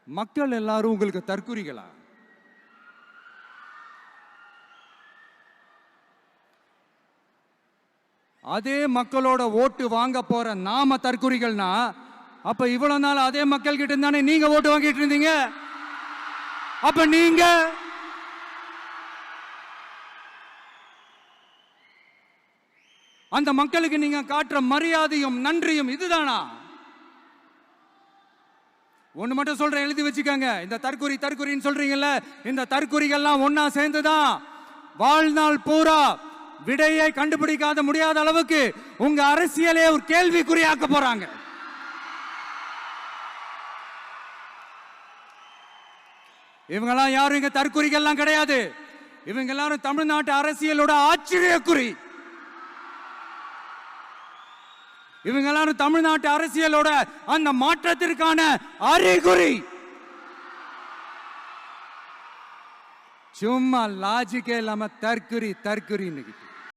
மக்கள் எல்லாரும் உங்களுக்கு தற்குறிகளா? அதே மக்களோட ஓட்டு வாங்க போற நாம தற்குறிகள்னா, அப்ப இவ்வளவு நாள் அதே மக்கள் கிட்ட தானே நீங்க ஓட்டு வாங்கிட்டு இருந்தீங்க. அப்ப நீங்க அந்த மக்களுக்கு நீங்க காட்டுற மரியாதையும் நன்றியும் இதுதானா? ஒண்ணு மட்டும் சொல்றேன், எழுதி வச்சுக்கோங்க. இந்த தற்குறின்னு சொல்றீங்கல்ல, இந்த தற்குறிகள்லாம் ஒன்னா சேர்ந்துதான் வாழ்நாள் பூரா விடையை கண்டுபிடிக்காத முடியாத அளவுக்கு உங்க அரசியலே ஒரு கேள்விக்குறியாக்க போறாங்க. இவங்கெல்லாம் யாரும் இங்க தற்குறிகள்லாம் கிடையாது. இவங்க எல்லாரும் தமிழ்நாட்டு அரசியலோட ஆச்சரியக்குறி. இவங்க எல்லாரும் தமிழ்நாட்டு அரசியலோட அந்த மாற்றத்திற்கான அறிகுறி. சும்மா லாஜிக்கே இல்லாம தற்குறி.